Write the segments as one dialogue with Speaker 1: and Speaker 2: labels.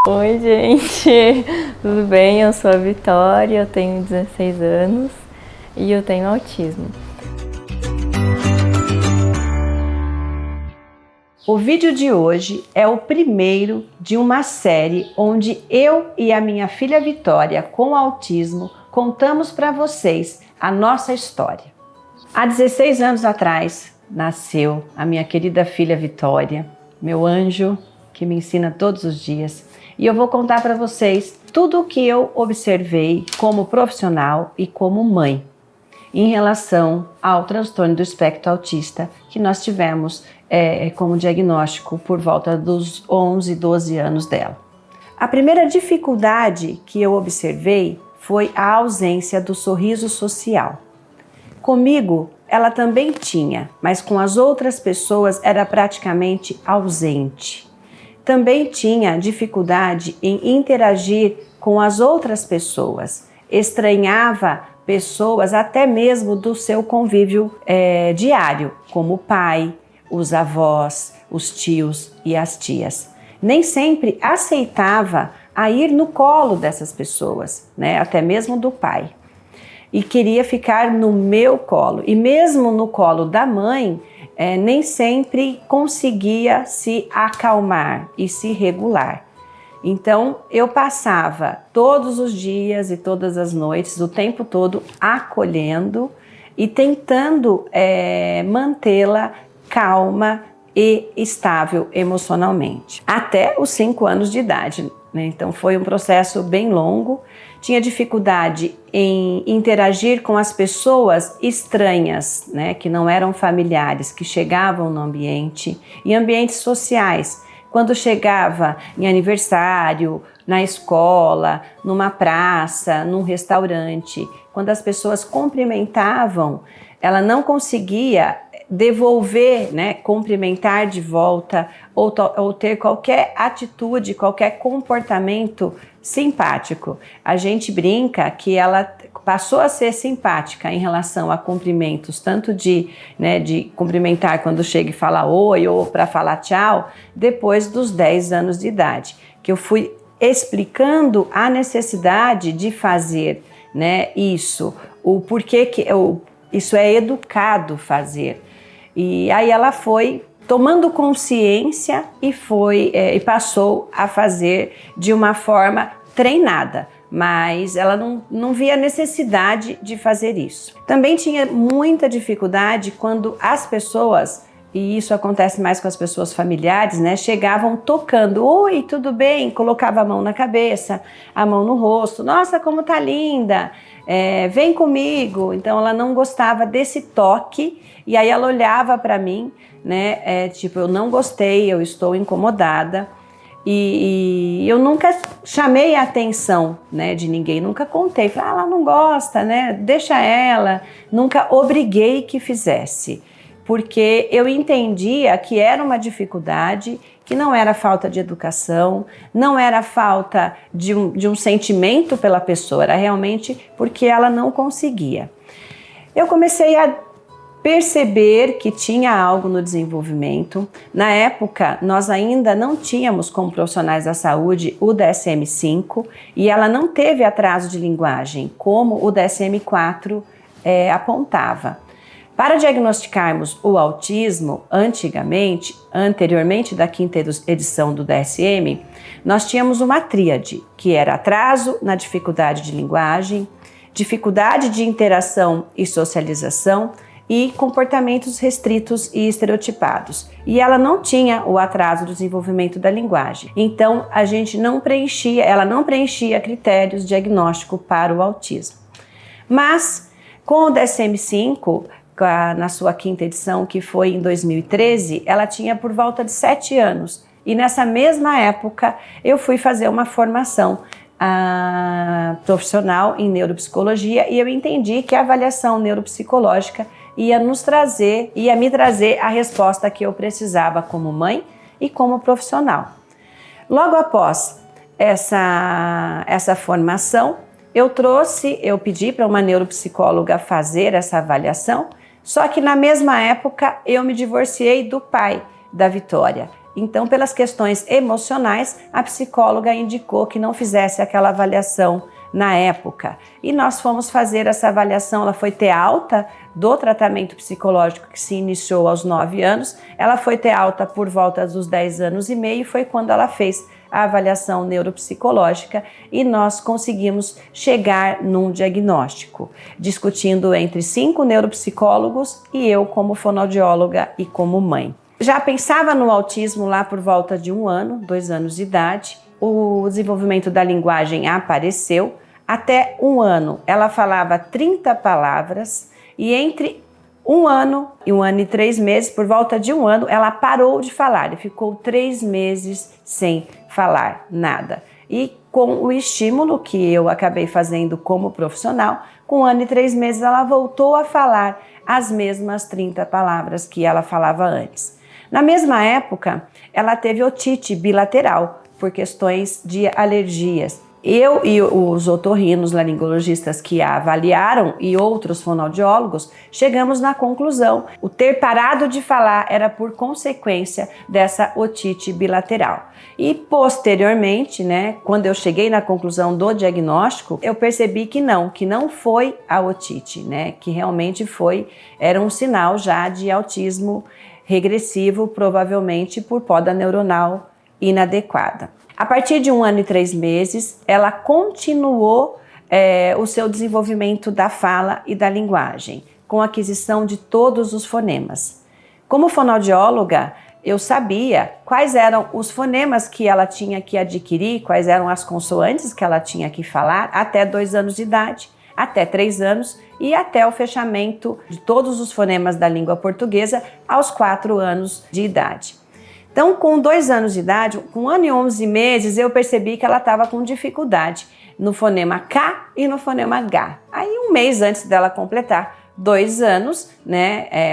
Speaker 1: Oi, gente, tudo bem? Eu sou a Vitória, eu tenho 16 anos e eu tenho autismo.
Speaker 2: O vídeo de hoje é o primeiro de uma série onde eu e a minha filha Vitória, com autismo, contamos para vocês a nossa história. Há 16 anos atrás nasceu a minha querida filha Vitória, meu anjo que me ensina todos os dias, e eu vou contar para vocês tudo o que eu observei como profissional e como mãe em relação ao transtorno do espectro autista que nós tivemos como diagnóstico por volta dos 11, 12 anos dela. A primeira dificuldade que eu observei foi a ausência do sorriso social. Comigo, ela também tinha, mas com as outras pessoas era praticamente ausente. Também tinha dificuldade em interagir com as outras pessoas, estranhava pessoas até mesmo do seu convívio diário, como o pai, os avós, os tios e as tias. Nem sempre aceitava a ir no colo dessas pessoas, né? Até mesmo do pai. E queria ficar no meu colo. E mesmo no colo da mãe, nem sempre conseguia se acalmar e se regular. Então eu passava todos os dias e todas as noites, o tempo todo, acolhendo e tentando mantê-la calma e estável emocionalmente. Até os 5 anos de idade, né? Então foi um processo bem longo. Tinha dificuldade em interagir com as pessoas estranhas, né? Que não eram familiares, que chegavam no ambiente, em ambientes sociais. Quando chegava em aniversário, na escola, numa praça, num restaurante, quando as pessoas cumprimentavam, ela não conseguia devolver, né, cumprimentar de volta ou ter qualquer atitude, qualquer comportamento simpático. A gente brinca que ela passou a ser simpática em relação a cumprimentos, tanto de cumprimentar quando chega e fala oi ou para falar tchau, depois dos 10 anos de idade, que eu fui explicando a necessidade de fazer, né, isso, o porquê que isso é educado fazer. E aí ela foi tomando consciência e passou a fazer de uma forma treinada, mas ela não via necessidade de fazer isso. Também tinha muita dificuldade quando as pessoas, e isso acontece mais com as pessoas familiares, né, chegavam tocando, oi, tudo bem? Colocava a mão na cabeça, a mão no rosto, nossa, como tá linda, vem comigo. Então ela não gostava desse toque, e aí ela olhava para mim, né, tipo, eu não gostei, eu estou incomodada. E eu nunca chamei a atenção, né, de ninguém, nunca contei, falei, ela não gosta, né, deixa ela, nunca obriguei que fizesse, porque eu entendia que era uma dificuldade, que não era falta de educação, não era falta de um sentimento pela pessoa, era realmente porque ela não conseguia. Eu comecei a perceber que tinha algo no desenvolvimento. Na época, nós ainda não tínhamos como profissionais da saúde o DSM-5 e ela não teve atraso de linguagem, como o DSM-4 apontava. Para diagnosticarmos o autismo, anteriormente da 5ª edição do DSM, nós tínhamos uma tríade, que era atraso na dificuldade de linguagem, dificuldade de interação e socialização, e comportamentos restritos e estereotipados. E ela não tinha o atraso do desenvolvimento da linguagem. Então, ela não preenchia critérios diagnósticos para o autismo. Mas, com o DSM-5, na sua 5ª edição, que foi em 2013, ela tinha por volta de 7 anos. E nessa mesma época, eu fui fazer uma formação profissional em neuropsicologia e eu entendi que a avaliação neuropsicológica ia me trazer a resposta que eu precisava como mãe e como profissional. Logo após essa formação, eu pedi para uma neuropsicóloga fazer essa avaliação, só que na mesma época eu me divorciei do pai da Vitória Então, pelas questões emocionais, a psicóloga indicou que não fizesse aquela avaliação na época. E nós fomos fazer essa avaliação, ela foi ter alta do tratamento psicológico que se iniciou aos 9 anos, ela foi ter alta por volta dos 10 anos e meio, foi quando ela fez a avaliação neuropsicológica e nós conseguimos chegar num diagnóstico, discutindo entre 5 neuropsicólogos e eu como fonoaudióloga e como mãe. Já pensava no autismo lá por volta de 1 ano, 2 anos de idade. O desenvolvimento da linguagem apareceu. Até 1 ano ela falava 30 palavras e entre 1 ano e 1 ano e 3 meses, por volta de 1 ano, ela parou de falar e ficou 3 meses sem falar nada. E com o estímulo que eu acabei fazendo como profissional, com 1 ano e 3 meses ela voltou a falar as mesmas 30 palavras que ela falava antes. Na mesma época, ela teve otite bilateral por questões de alergias. Eu e os otorrinos laringologistas que a avaliaram e outros fonoaudiólogos chegamos na conclusão: o ter parado de falar era por consequência dessa otite bilateral. E posteriormente, quando eu cheguei na conclusão do diagnóstico, eu percebi que não foi a otite, que realmente era um sinal já de autismo regressivo, provavelmente por poda neuronal inadequada. A partir de 1 ano e 3 meses, ela continuou o seu desenvolvimento da fala e da linguagem, com a aquisição de todos os fonemas. Como fonoaudióloga, eu sabia quais eram os fonemas que ela tinha que adquirir, quais eram as consoantes que ela tinha que falar até 2 anos de idade, até 3 anos e até o fechamento de todos os fonemas da língua portuguesa aos 4 anos de idade. Então, com 2 anos de idade, com 1 ano e 11 meses, eu percebi que ela estava com dificuldade no fonema K e no fonema H. Aí, 1 mês antes dela completar 2 anos,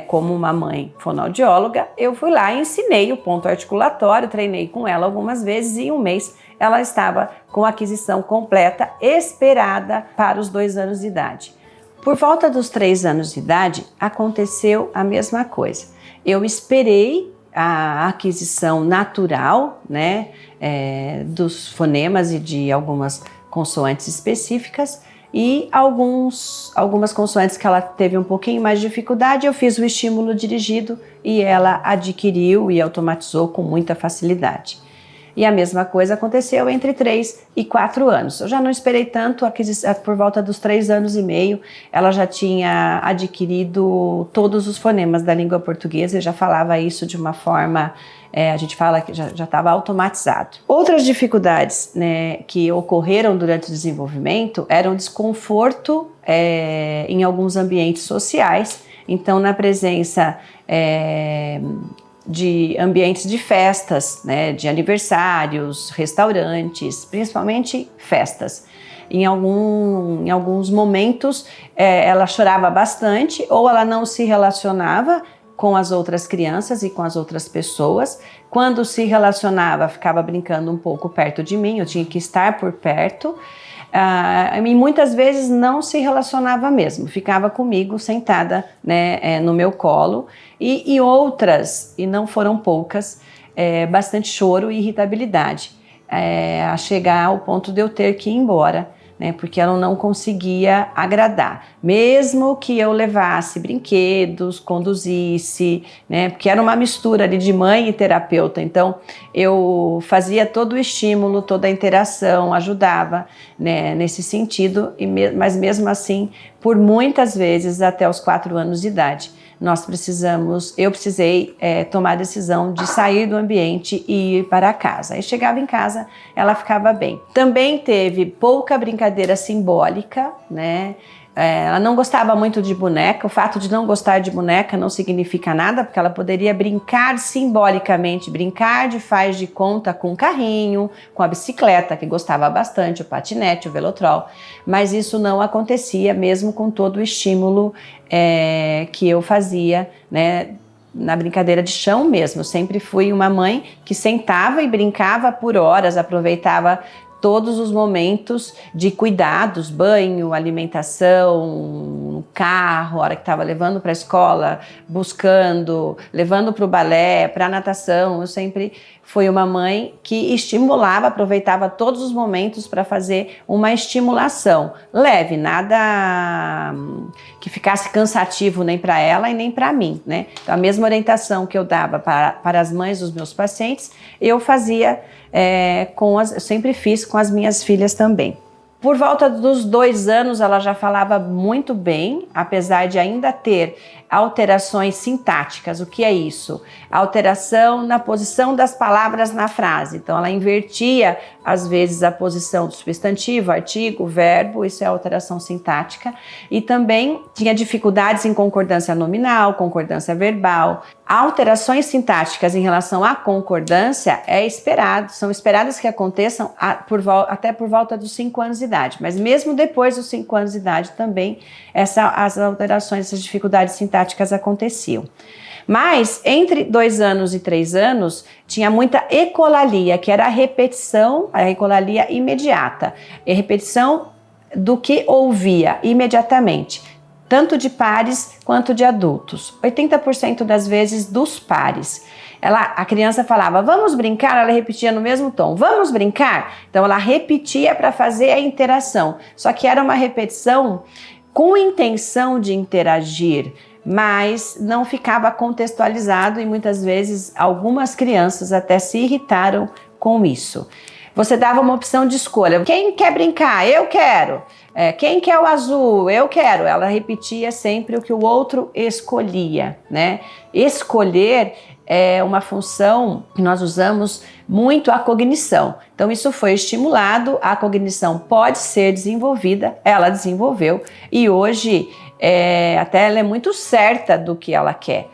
Speaker 2: como uma mãe fonoaudióloga, eu fui lá e ensinei o ponto articulatório, treinei com ela algumas vezes e em 1 mês ela estava com a aquisição completa, esperada para os 2 anos de idade. Por volta dos 3 anos de idade, aconteceu a mesma coisa. Eu esperei a aquisição natural, dos fonemas e de algumas consoantes específicas e algumas consoantes que ela teve um pouquinho mais de dificuldade, eu fiz o estímulo dirigido e ela adquiriu e automatizou com muita facilidade. E a mesma coisa aconteceu entre 3 e 4 anos. Eu já não esperei tanto, por volta dos 3 anos e meio, ela já tinha adquirido todos os fonemas da língua portuguesa e já falava isso de uma forma, a gente fala que já estava automatizado. Outras dificuldades que ocorreram durante o desenvolvimento eram desconforto em alguns ambientes sociais. Então, na presença de ambientes de festas, de aniversários, restaurantes, principalmente festas. Em alguns momentos ela chorava bastante ou ela não se relacionava com as outras crianças e com as outras pessoas. Quando se relacionava, ficava brincando um pouco perto de mim, eu tinha que estar por perto. E muitas vezes não se relacionava mesmo, ficava comigo sentada no meu colo e outras, e não foram poucas, bastante choro e irritabilidade, a chegar ao ponto de eu ter que ir embora, porque ela não conseguia agradar, mesmo que eu levasse brinquedos, conduzisse, porque era uma mistura ali de mãe e terapeuta, então eu fazia todo o estímulo, toda a interação, ajudava nesse sentido, mas mesmo assim, por muitas vezes até os 4 anos de idade, eu precisei tomar a decisão de sair do ambiente e ir para casa. Aí chegava em casa, ela ficava bem. Também teve pouca brincadeira simbólica, ela não gostava muito de boneca. O fato de não gostar de boneca não significa nada, porque ela poderia brincar simbolicamente, brincar de faz de conta com o carrinho, com a bicicleta, que gostava bastante, o patinete, o velotrol, mas isso não acontecia mesmo com todo o estímulo que eu fazia, na brincadeira de chão mesmo. Eu sempre fui uma mãe que sentava e brincava por horas, aproveitava todos os momentos de cuidados, banho, alimentação, no carro, a hora que estava levando para a escola, buscando, levando para o balé, para a natação. Eu sempre fui uma mãe que estimulava, aproveitava todos os momentos para fazer uma estimulação leve, nada que ficasse cansativo nem para ela e nem para mim, né? Então, a mesma orientação que eu dava para as mães dos meus pacientes, eu fazia eu sempre fiz com as minhas filhas também. Por volta dos 2 anos ela já falava muito bem, apesar de ainda ter alterações sintáticas. O que é isso? Alteração na posição das palavras na frase. Então ela invertia às vezes a posição do substantivo, artigo, verbo, isso é alteração sintática. E também tinha dificuldades em concordância nominal, concordância verbal. Alterações sintáticas em relação à concordância são esperadas que aconteçam até por volta dos 5 anos de idade, mas mesmo depois dos 5 anos de idade também as alterações, essas dificuldades sintáticas aconteciam. Mas entre 2 anos e 3 anos tinha muita ecolalia, que era a ecolalia imediata, a repetição do que ouvia imediatamente, tanto de pares quanto de adultos. 80% das vezes dos pares. A criança falava, vamos brincar? Ela repetia no mesmo tom, vamos brincar? Então ela repetia para fazer a interação, só que era uma repetição com intenção de interagir, mas não ficava contextualizado e muitas vezes algumas crianças até se irritaram com isso. Você dava uma opção de escolha. Quem quer brincar? Eu quero. Quem quer o azul? Eu quero. Ela repetia sempre o que o outro escolhia, né? Escolher é uma função que nós usamos muito a cognição. Então isso foi estimulado, a cognição pode ser desenvolvida, ela desenvolveu e hoje até ela é muito certa do que ela quer.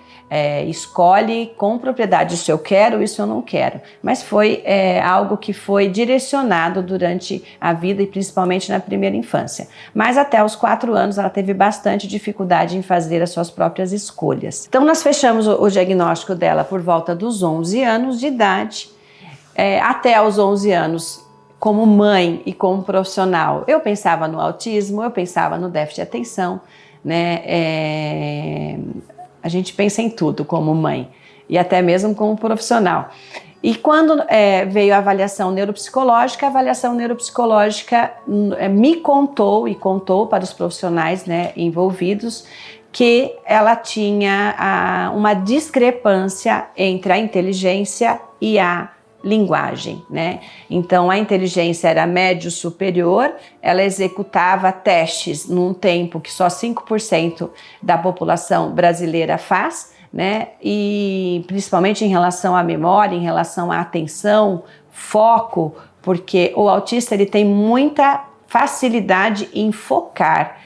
Speaker 2: Escolhe com propriedade isso eu quero, isso eu não quero, mas foi algo que foi direcionado durante a vida e principalmente na primeira infância, mas até os 4 anos ela teve bastante dificuldade em fazer as suas próprias escolhas. Então nós fechamos o diagnóstico dela por volta dos 11 anos de idade, até os 11 anos como mãe e como profissional eu pensava no autismo, eu pensava no déficit de atenção, né? A gente pensa em tudo como mãe e até mesmo como profissional. E quando veio a avaliação neuropsicológica me contou e contou para os profissionais, né, envolvidos que ela tinha uma discrepância entre a inteligência e a linguagem, né? Então a inteligência era médio superior, ela executava testes num tempo que só 5% da população brasileira faz, né? E principalmente em relação à memória, em relação à atenção, foco, porque o autista ele tem muita facilidade em focar.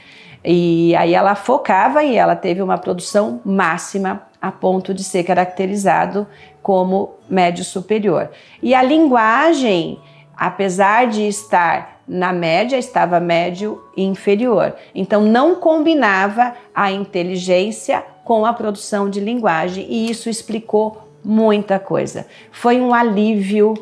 Speaker 2: E aí ela focava e ela teve uma produção máxima a ponto de ser caracterizado como médio superior. E a linguagem, apesar de estar na média, estava médio inferior. Então não combinava a inteligência com a produção de linguagem e isso explicou muita coisa. Foi um alívio,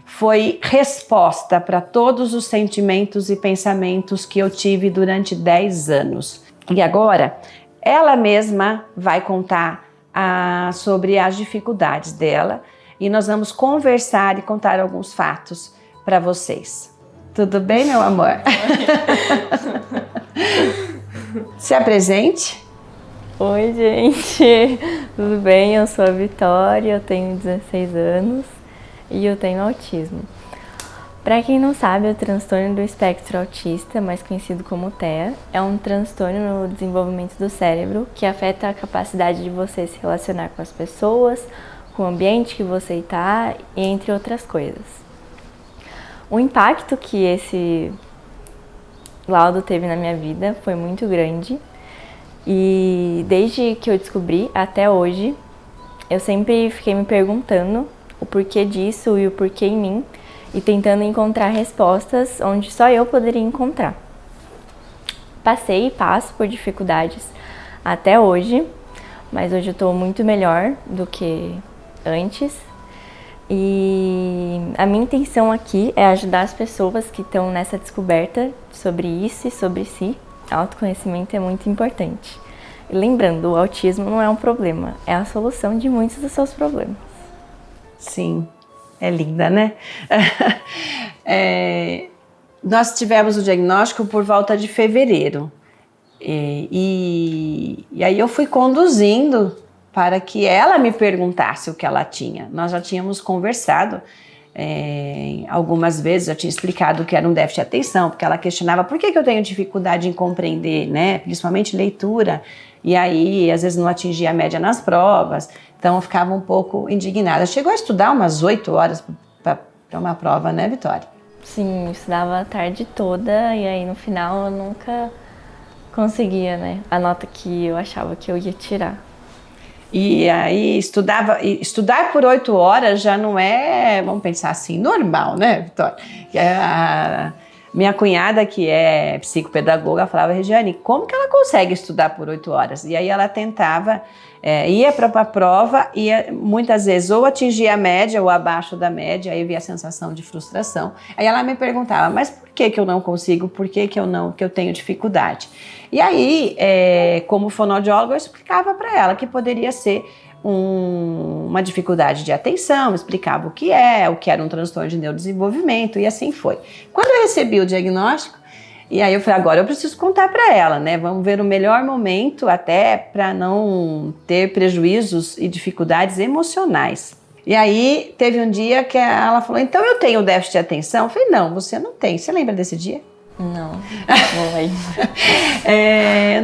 Speaker 2: foi resposta para todos os sentimentos e pensamentos que eu tive durante 10 anos. E agora, ela mesma vai contar sobre as dificuldades dela e nós vamos conversar e contar alguns fatos para vocês. Tudo bem, meu amor? Se apresente.
Speaker 1: Oi, gente. Tudo bem? Eu sou a Vitória, eu tenho 16 anos e eu tenho autismo. Para quem não sabe, o transtorno do espectro autista, mais conhecido como TEA, é um transtorno no desenvolvimento do cérebro que afeta a capacidade de você se relacionar com as pessoas, com o ambiente que você está, entre outras coisas. O impacto que esse laudo teve na minha vida foi muito grande e desde que eu descobri até hoje, eu sempre fiquei me perguntando o porquê disso e o porquê em mim, e tentando encontrar respostas onde só eu poderia encontrar. Passei e passo por dificuldades até hoje, mas hoje eu estou muito melhor do que antes. E a minha intenção aqui é ajudar as pessoas que estão nessa descoberta sobre isso e sobre si. Autoconhecimento é muito importante. E lembrando, o autismo não é um problema, é a solução de muitos dos seus problemas.
Speaker 2: Sim, é linda, né? Nós tivemos o diagnóstico por volta de fevereiro. E aí eu fui conduzindo para que ela me perguntasse o que ela tinha. Nós já tínhamos conversado algumas vezes, eu tinha explicado que era um déficit de atenção, porque ela questionava por que eu tenho dificuldade em compreender, né? Principalmente leitura, e aí às vezes não atingia a média nas provas, então eu ficava um pouco indignada. Chegou a estudar umas 8 horas para uma prova, né, Vitória?
Speaker 1: Sim, eu estudava a tarde toda e aí no final eu nunca conseguia, né, a nota que eu achava que eu ia tirar.
Speaker 2: E aí estudar por 8 horas já não é, vamos pensar assim, normal, né, Vitória? A minha cunhada, que é psicopedagoga, falava: Regiane, como que ela consegue estudar por 8 horas? E aí ela tentava, ia para a prova, ia muitas vezes ou atingia a média ou abaixo da média, aí via a sensação de frustração. Aí ela me perguntava: mas por que eu não consigo? Por que eu tenho dificuldade? E aí, como fonoaudióloga, eu explicava para ela que poderia ser uma dificuldade de atenção, explicava o que era um transtorno de neurodesenvolvimento, e assim foi. Quando eu recebi o diagnóstico, e aí eu falei: agora eu preciso contar para ela, né? Vamos ver o melhor momento até para não ter prejuízos e dificuldades emocionais. E aí teve um dia que ela falou: então eu tenho déficit de atenção? Eu falei: não, você não tem. Você lembra desse dia?
Speaker 1: Não lembro.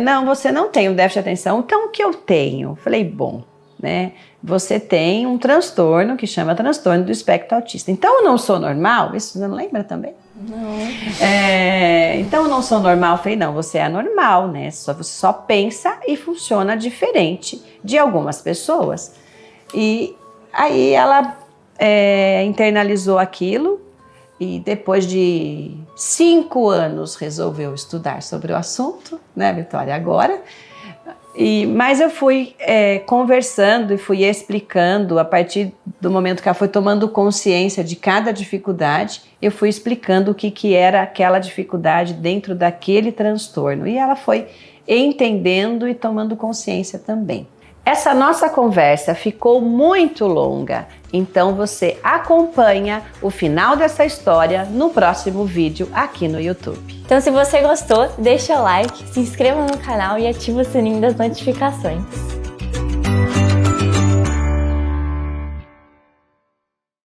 Speaker 2: Não, você não tem o déficit de atenção. Então o que eu tenho? Eu falei: bom, né? Você tem um transtorno que chama transtorno do espectro autista. Então eu não sou normal? Isso você não lembra também?
Speaker 1: Não.
Speaker 2: Então eu não sou normal? Eu falei: não, você é anormal, né? Você só pensa e funciona diferente de algumas pessoas. E aí ela internalizou aquilo e depois de 5 anos resolveu estudar sobre o assunto, né, Vitória, agora. Mas eu fui conversando e fui explicando, a partir do momento que ela foi tomando consciência de cada dificuldade, eu fui explicando o que era aquela dificuldade dentro daquele transtorno. E ela foi entendendo e tomando consciência também. Essa nossa conversa ficou muito longa, então você acompanha o final dessa história no próximo vídeo aqui no YouTube.
Speaker 1: Então, se você gostou, deixa o like, se inscreva no canal e ativa o sininho das notificações.